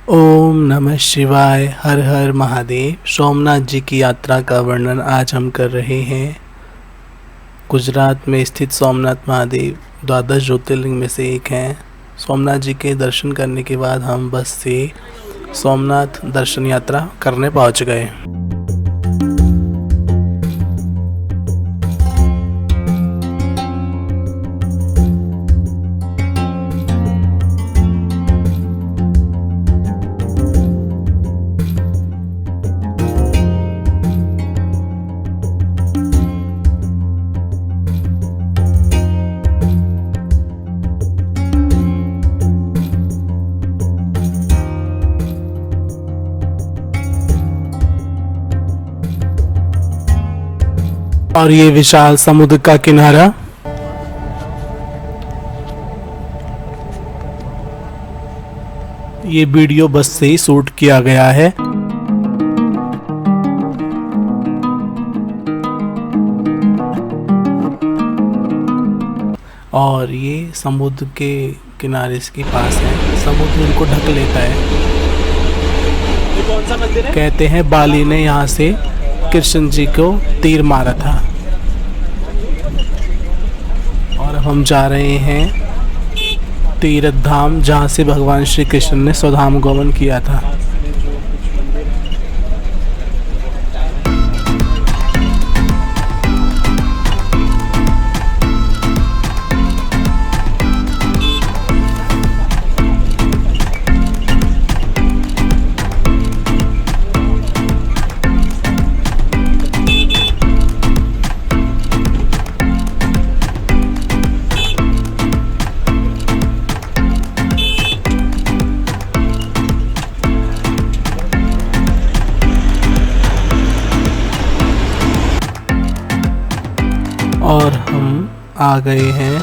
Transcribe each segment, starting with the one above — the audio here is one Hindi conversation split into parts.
ओम नमः शिवाय। हर हर महादेव। सोमनाथ जी की यात्रा का वर्णन आज हम कर रहे हैं। गुजरात में स्थित सोमनाथ महादेव द्वादश ज्योतिर्लिंग में से एक हैं। सोमनाथ जी के दर्शन करने के बाद हम बस से सोमनाथ दर्शन यात्रा करने पहुंच गए। और ये विशाल समुद्र का किनारा। ये वीडियो बस से ही शूट किया गया है। और ये समुद्र के किनारे के पास है। समुद्र इनको ढक लेता है। ये कौन सा मंदिर है? कहते हैं बाली ने यहाँ से कृष्ण जी को तीर मारा था। और हम जा रहे हैं तीर्थ धाम, जहाँ से भगवान श्री कृष्ण ने स्वधाम गमन किया था। और हम आ गए हैं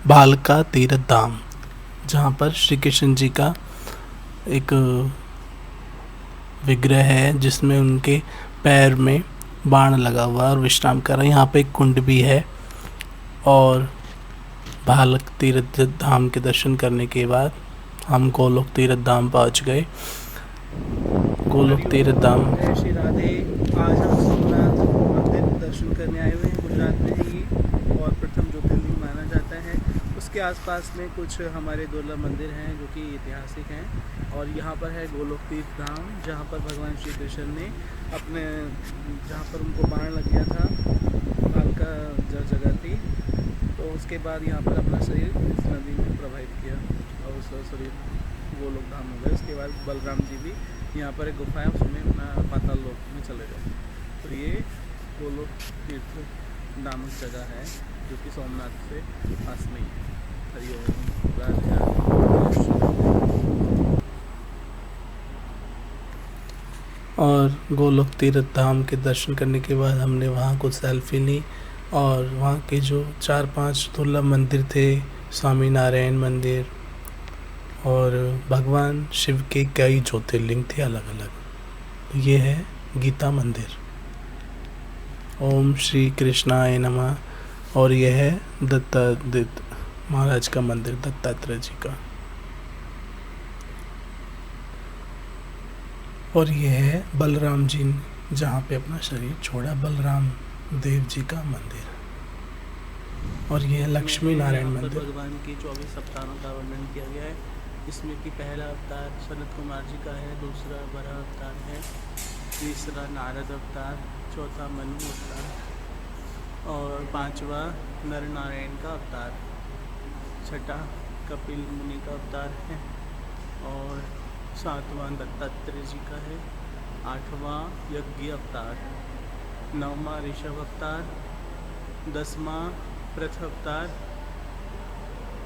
भालका तीर्थ धाम, जहाँ पर श्री कृष्ण जी का एक विग्रह है, जिसमें उनके पैर में बाण लगा हुआ है और विश्राम कर रहे हैं। यहाँ पे एक कुंड भी है। और भालक तीर्थ धाम के दर्शन करने के बाद हम गोलोक तीर्थ धाम पहुँच गए। गोलोक तीर्थ धाम। श्री राधे। आज हम सोमनाथ मंदिर दर्शन करने आए हुए हैं। गुजरात में ही और प्रथम ज्योतिर्लिंग माना जाता है। उसके आसपास में कुछ हमारे दुर्लभ मंदिर हैं जो कि ऐतिहासिक हैं। और यहाँ पर है गोलोक तीर्थ धाम, जहाँ पर भगवान श्री कृष्ण ने अपने जहाँ पर उनको बाण लग गया था, भालका जगह थी, तो उसके बाद यहाँ पर अपना शरीर इस नदी में प्रवाहित किया और उसका शरीर गोलोक धाम हो गया। उसके बाद बलराम जी भी यहाँ पर एक गुफा है, उसमें अपना पाताल लोक में चले गए। तो ये गोलोक तीर्थ नामक जगह है जो कि सोमनाथ से पास में है। हरिओम राधे। और गोलोक तीर्थ धाम के दर्शन करने के बाद हमने वहाँ कुछ सेल्फी ली। और वहाँ के जो 4-5 दुर्लभ मंदिर थे, स्वामी नारायण मंदिर और भगवान शिव के कई ज्योतिर्लिंग थे अलग अलग। ये है गीता मंदिर। ओम श्री कृष्णाय नमः। और यह है दत्तात्रेय महाराज का मंदिर, दत्तात्रेय जी का। और यह है बलराम जी ने जहाँ पे अपना शरीर छोड़ा, बलराम देव जी का मंदिर। और यह है लक्ष्मी नारायण मंदिर। भगवान की 24 अवतारों का वर्णन किया गया है। इसमें कि पहला अवतार सनत कुमार जी का है, दूसरा बड़ा अवतार है, तीसरा नारद अवतार, चौथा मनु अवतार और पांचवा नर नारायण का अवतार, छठा कपिल मुनि का अवतार है और सातवां दत्तात्रेय जी का है, आठवां यज्ञ अवतार, नौवां ऋषभ अवतार, 10वां पृथ अवतार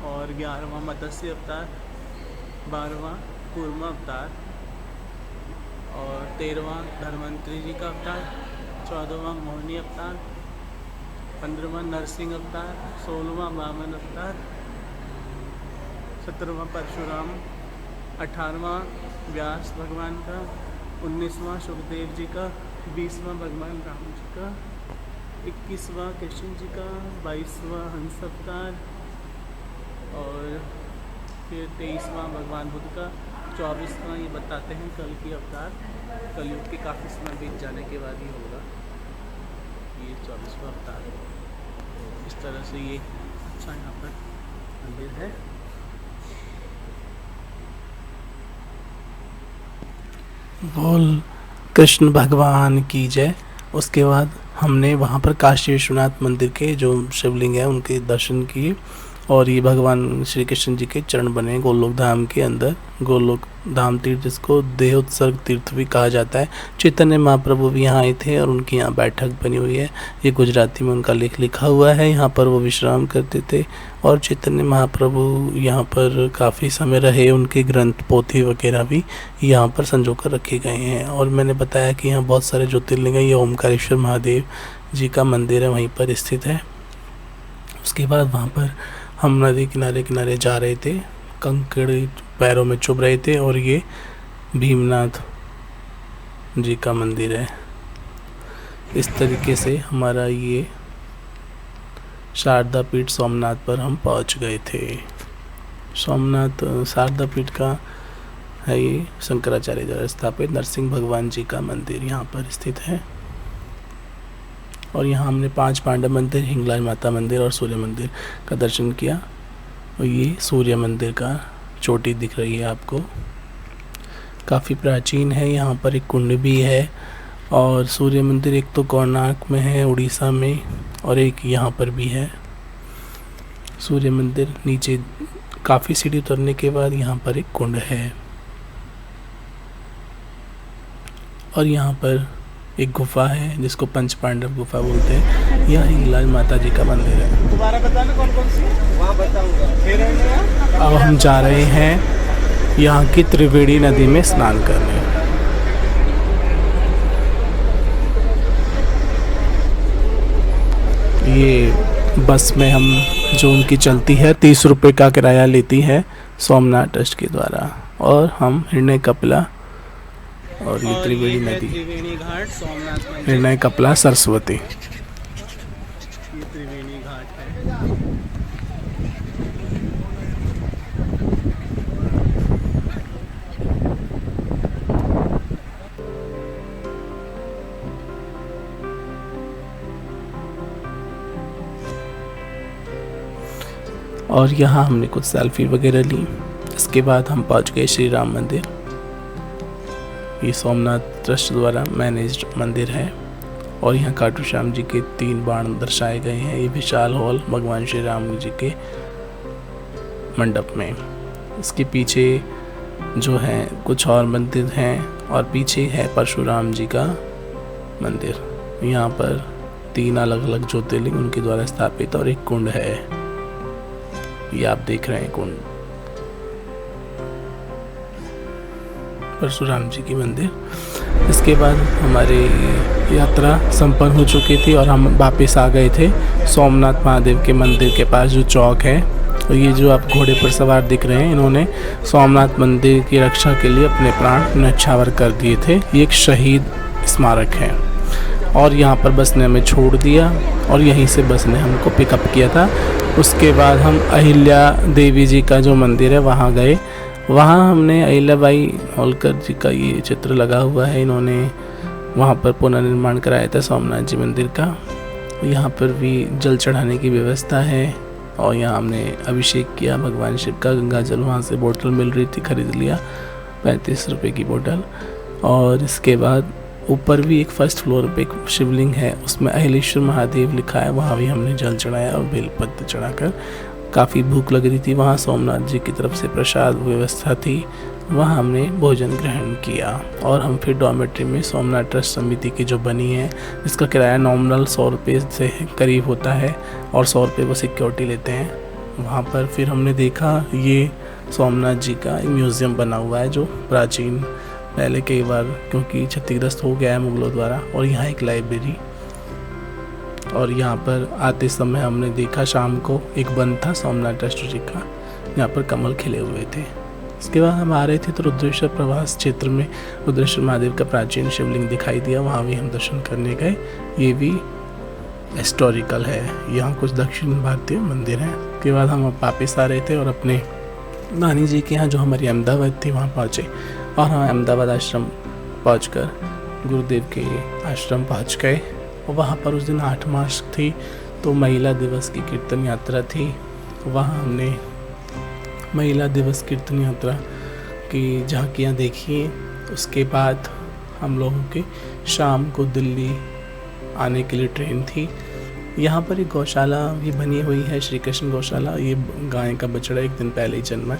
और 11वां मत्स्य अवतार, 12वां कूर्मा अवतार और 13वां धन्वंतरी जी का अवतार, 14वां मोहिनी अवतार, 15वां नरसिंह अवतार, 16वां वामन अवतार, 17वां परशुराम, 18वां व्यास भगवान का, 19वां सुखदेव जी का, 20वां भगवान राम जी का, 21वां कृष्ण जी का, 22वां हंस अवतार और फिर 23वां भगवान बुद्ध का, 24वां ये बताते हैं कल की अवतार, कलयुग के काफ़ी समय बीत जाने के बाद ही होगा ये 24वां अवतार। इस तरह से ये अच्छा यहाँ पर मंदिर है। बोल कृष्ण भगवान की जय। उसके बाद हमने वहाँ पर काशी विश्वनाथ मंदिर के जो शिवलिंग है उनके दर्शन किए, और ये भगवान श्री कृष्ण जी के चरण बने गोलोक धाम के अंदर। गोलोक धाम तीर्थ जिसको देहोत्सर्ग तीर्थ भी कहा जाता है। चैतन्य महाप्रभु भी यहाँ आए थे और उनकी यहाँ बैठक बनी हुई है। ये गुजराती में उनका लेख लिखा हुआ है। यहाँ पर वो विश्राम करते थे और चैतन्य महाप्रभु यहाँ पर काफ़ी समय रहे। उनके ग्रंथ पोथी वगैरह भी यहाँ पर संजो कर रखे गए हैं। और मैंने बताया कि यहाँ बहुत सारे ज्योतिर्लिंग हैं। ये ओमकारेश्वर महादेव जी का मंदिर है, वहीं पर स्थित है। उसके बाद वहाँ पर हम नदी किनारे किनारे जा रहे थे, कंकड़ पैरों में चुभ रहे थे, और ये भीमनाथ जी का मंदिर है। इस तरीके से हमारा ये शारदा पीठ सोमनाथ पर हम पहुंच गए थे। सोमनाथ शारदा पीठ का है, ये शंकराचार्य द्वारा स्थापित नरसिंह भगवान जी का मंदिर यहाँ पर स्थित है। और यहाँ हमने 5 पांडव मंदिर, हिंगलाज माता मंदिर और सूर्य मंदिर का दर्शन किया। और ये सूर्य मंदिर का चोटी दिख रही है आपको, काफ़ी प्राचीन है। यहाँ पर एक कुंड भी है। और सूर्य मंदिर एक तो कोणार्क में है उड़ीसा में, और एक यहाँ पर भी है। सूर्य मंदिर नीचे काफ़ी सीढ़ी उतरने के बाद यहाँ पर एक कुंड है। और यहाँ पर एक गुफा है जिसको पंच पांडव गुफा बोलते हैं। यह हिंगलाज माता जी का मंदिर है। दोबारा बताना कौन कौन सी, वहाँ बताऊंगा। अब हम जा रहे हैं यहाँ की त्रिवेणी नदी में स्नान करने। ये बस में हम जो उनकी चलती है 30 रुपये का किराया लेती है सोमनाथ ट्रस्ट के द्वारा। और हम हिरण्य कपिला और ये त्रिवेणी नदी, त्रिवेणी घाट सोमनाथ मंदिर, हिरण्य कपिला सरस्वती। ये त्रिवेणी घाट है। और यहाँ हमने कुछ सेल्फी वगैरह ली। इसके बाद हम पहुँच गए श्री राम मंदिर। ये सोमनाथ ट्रस्ट द्वारा मैनेज्ड मंदिर है। और यहाँ खाटू श्याम जी के 3 बाण दर्शाए गए हैं। ये विशाल हॉल भगवान श्री राम जी के मंडप में। इसके पीछे जो है कुछ और मंदिर हैं, और पीछे है परशुराम जी का मंदिर। यहाँ पर 3 अलग अलग ज्योतिर्लिंग उनके द्वारा स्थापित, और एक कुंड है, ये आप देख रहे हैं कुंड, परशुराम जी की मंदिर। इसके बाद हमारी यात्रा संपन्न हो चुकी थी और हम वापस आ गए थे सोमनाथ महादेव के मंदिर के पास जो चौक है। और ये जो आप घोड़े पर सवार दिख रहे हैं, इन्होंने सोमनाथ मंदिर की रक्षा के लिए अपने प्राण न्यौछावर कर दिए थे। ये एक शहीद स्मारक है। और यहाँ पर बस ने हमें छोड़ दिया और यहीं से बस ने हमको पिकअप किया था। उसके बाद हम अहिल्या देवी जी का जो मंदिर है वहाँ गए। वहाँ हमने अहिल्याबाई होलकर जी का ये चित्र लगा हुआ है, इन्होंने वहाँ पर पुनर्निर्माण कराया था सोमनाथ जी मंदिर का। यहाँ पर भी जल चढ़ाने की व्यवस्था है। और यहाँ हमने अभिषेक किया भगवान शिव का। गंगा जल वहाँ से बोतल मिल रही थी, खरीद लिया 35 रुपये की बोतल। और इसके बाद ऊपर भी एक फर्स्ट फ्लोर पे एक शिवलिंग है, उसमें अहिलेश्वर महादेव लिखा है। वहाँ भी हमने जल चढ़ाया और बेलपत्र चढ़ाकर। काफ़ी भूख लग रही थी, वहाँ सोमनाथ जी की तरफ से प्रसाद व्यवस्था थी, वहाँ हमने भोजन ग्रहण किया। और हम फिर डॉर्मेट्री में सोमनाथ ट्रस्ट समिति की जो बनी है, जिसका किराया नॉमिनल 100 रुपये से करीब होता है और 100 रुपये वो सिक्योरिटी लेते हैं। वहाँ पर फिर हमने देखा ये सोमनाथ जी का म्यूज़ियम बना हुआ है जो प्राचीन पहले कई बार क्योंकि क्षतिग्रस्त हो गया है मुगलों द्वारा। और यहाँ एक लाइब्रेरी। और यहाँ पर आते समय हमने देखा शाम को एक बंद था सोमनाथ ट्रस्ट जी का, यहाँ पर कमल खिले हुए थे। इसके बाद हम आ रहे थे तो रुद्रेश्वर प्रवास क्षेत्र में रुद्रेश्वर महादेव का प्राचीन शिवलिंग दिखाई दिया, वहाँ भी हम दर्शन करने गए। ये भी हिस्टोरिकल है। यहाँ कुछ दक्षिण भारतीय मंदिर हैं। उसके बाद हम वापस आ रहे थे और अपने नानी जी के यहाँ जो हमारी अहमदाबाद थी वहाँ पहुँचे और हम अहमदाबाद आश्रम पहुँचकर गुरुदेव के आश्रम पहुँच गए। और वहाँ पर उस दिन 8 मार्च थी, तो महिला दिवस की कीर्तन यात्रा थी। वहाँ हमने महिला दिवस कीर्तन यात्रा की झांकियाँ देखी। उसके बाद हम लोगों की शाम को दिल्ली आने के लिए ट्रेन थी। यहाँ पर एक गौशाला भी बनी हुई है, श्री कृष्ण गौशाला। ये गाय का बछड़ा एक दिन पहले ही जन्मा,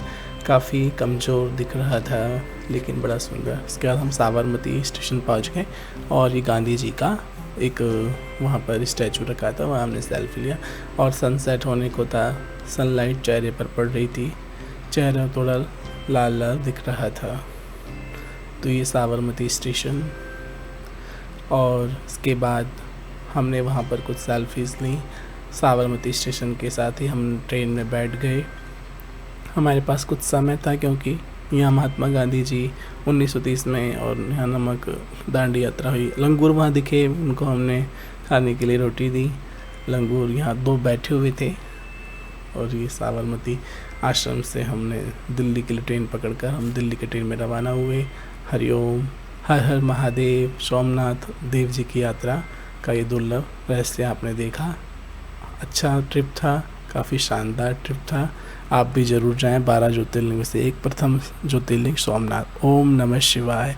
काफ़ी कमज़ोर दिख रहा था लेकिन बड़ा सुंदर। उसके बाद हम साबरमती स्टेशन पहुँच गए और ये गांधी जी का एक वहाँ पर स्टैचू रखा था, वहाँ हमने सेल्फी लिया। और सनसेट होने को था, सनलाइट चेहरे पर पड़ रही थी, चेहरा थोड़ा लाल लाल दिख रहा था। तो ये साबरमती स्टेशन। और उसके बाद हमने वहाँ पर कुछ सेल्फीज़ ली। साबरमती स्टेशन के साथ ही हम ट्रेन में बैठ गए। हमारे पास कुछ समय था क्योंकि यहाँ महात्मा गांधी जी 1930 में और यहाँ नमक दांडी यात्रा हुई। लंगूर वहाँ दिखे, उनको हमने खाने के लिए रोटी दी। लंगूर यहाँ 2 बैठे हुए थे। और ये साबरमती आश्रम से हमने दिल्ली के लिए ट्रेन पकड़कर हम दिल्ली के ट्रेन में रवाना हुए। हरिओम, हर हर महादेव। सोमनाथ देव जी की यात्रा का ये दुर्लभ रहस्य आपने देखा। अच्छा ट्रिप था, काफ़ी शानदार ट्रिप था। आप भी ज़रूर जाएं। 12 ज्योतिर्लिंग में से एक प्रथम ज्योतिर्लिंग सोमनाथ। ओम नमः शिवाय।